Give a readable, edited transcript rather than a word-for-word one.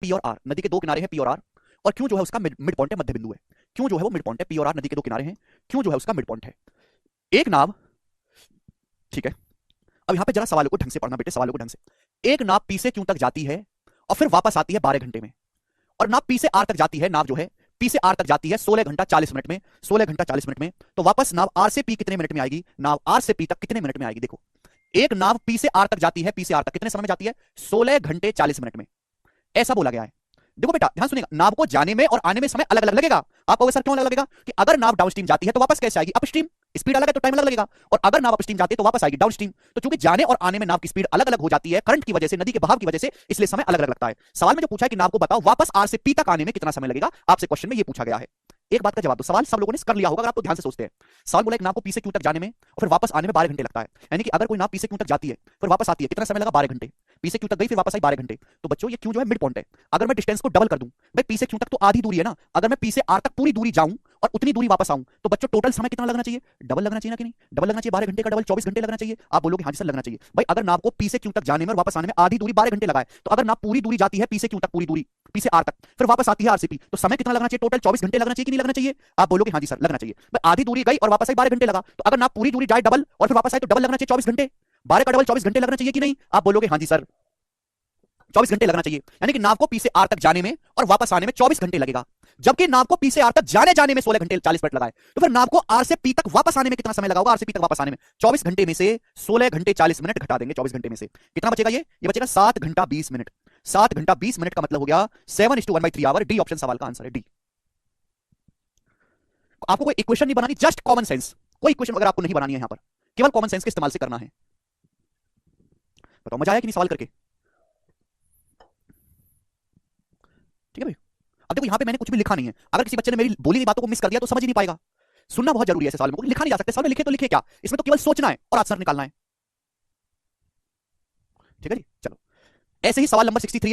P और are, नदी के दो किनारे हैं पी और आर, और क्यों जो है उसका मिड पॉइंट है, मध्य बिंदु है। क्यों जो है वो मिड पॉइंट है, पी और आर नदी के दो किनारे हैं, क्यों जो है उसका मिड पॉइंट है। एक नाव, ठीक है, अब यहां पे जरा सवालों को ढंग से पढ़ना बेटे, सवालों को ढंग से। एक नाव पी से क्यों तक जाती है और फिर वापस आती है 12 घंटे में, और नाव पी से आर तक जाती है, नाव जो है पी से आर तक जाती है 16 घंटा 40 मिनट में, 16 घंटा 40 मिनट में, तो वापस नाव आर से पी कितने मिनट में आएगी, नाव आर से पी तक कितने मिनट में आएगी। देखो, एक नाव पी से आर तक जाती है, पी से आर तक कितने समय में जाती है, 16 घंटे 40 मिनट में, ऐसा बोला गया है। देखो बेटा ध्यान सुनिएगा, नाव को जाने में और आने में समय अलग अलग लगेगा। आप कहोगे सर क्यों अलग लगेगा, कि अगर नाव डाउनस्ट्रीम जाती है तो वापस कैसे आएगी, अपस्ट्रीम, स्पीड अलग है तो टाइम अलग लगेगा, और अगर नाव अपस्ट्रीम जाती है तो वापस आएगी डाउनस्ट्रीम। तो चूंकि जाने और आने में नाव की स्पीड अलग अलग हो जाती है करंट की वजह से, नदी के बहाव की वजह से, इसलिए समय अलग अलग लगता है। सवाल में जो पूछा है कि नाव को बताओ वापस आर से पी तक आने में कितना समय लगेगा, आपसे क्वेश्चन में ये पूछा गया है। एक बात का जवाब दो, सवाल सब लोगों ने कर लिया होगा अगर आप तो ध्यान से सोचते हैं। सवाल बोला एक नाव को पी से क्यों तक जाने में और फिर वापस आने में 12 घंटे लगता है, यानी कि अगर कोई नाव पी से क्यों तक जाती है फिर वापस आती है कितना समय लगा, 12 घंटे। पी से क्यों तक गई फिर वापस आई 12 घंटे, तो बच्चों ये क्यों जो है मिड पॉइंट है। अगर मैं डिस्टेंस को डबल कर दूं, भाई पी से क्यों तक तो आधी दूरी है ना, अगर मैं पी से आर तक पूरी दूरी जाऊं और उतनी दूरी वापस आऊं, तो बच्चों टोटल समय कितना लगना चाहिए, डबल लगना चाहिए ना, कि नहीं डबल लगना चाहिए, 12 घंटे का डबल 24 घंटे लगना चाहिए। आप बोलोगे हाँ जी सर लगना चाहिए। भाई अगर नाव को पी से क्यों तक जाने में और वापस आने में आधी दूरी 12 घंटे लगाए, तो अगर नाव पूरी दूरी जाती है पी से क्यों तक, पूरी दूरी पी से आर तक, फिर वापस आती है आर से पी, तो समय कितना लगना चाहिए, टोटल 24 घंटे लगना चाहिए कि नहीं लगना चाहिए। आप बोलोगे हाँ जी सर लगना चाहिए। भाई आधी दूरी गई और वापस आई 12 घंटे लगा, तो अगर नाव पूरी दूरी जाए डबल और फिर वापस आए तो डबल लगना चाहिए 24 घंटे, 12 का डबल 24 घंटे लगना चाहिए कि नहीं। आप बोलोगे हाँ जी सर 24 घंटे लगना चाहिए, यानी कि नाव को पी से आर तक जाने में और वापस आने में 24 घंटे लगेगा, जबकि नाव को पी से आर तक जाने में 16 घंटे 40 मिनट लगाए, तो फिर नाव को आर से पी तक वापस आने में कितना समय लगा होगा, आर से पी तक वापस आने में 24 घंटे में से 16 घंटे 40 मिनट घटा देंगे, 24 घंटे में से कितना बचेगा, ये बचेगा 7 घंटा 20 मिनट। 7 घंटा 20 मिनट का मतलब हो गया 7:1/3 आवर। डी ऑप्शन सवाल का आंसर है, डी। आपको कोई इक्वेशन नहीं बनानी, जस्ट कॉमन सेंस। कोई इक्वेशन अगर आपको नहीं बनानी है यहां पर, केवल कॉमन सेंस के इस्तेमाल से करना है। बताओ मजा आया कि नहीं सवाल करके, ठीक है भाई। अब देखो यहां पे मैंने कुछ भी लिखा नहीं है, अगर किसी बच्चे ने मेरी बोली हुई बातों को मिस कर दिया तो समझ ही नहीं पाएगा। सुनना बहुत जरूरी है, सवाल में लिखा नहीं जा सकता, सवाल में लिखे तो लिखे क्या, इसमें तो केवल सोचना है और आंसर निकालना है, ठीक है जी। चलो ऐसे ही सवाल नंबर 63 है।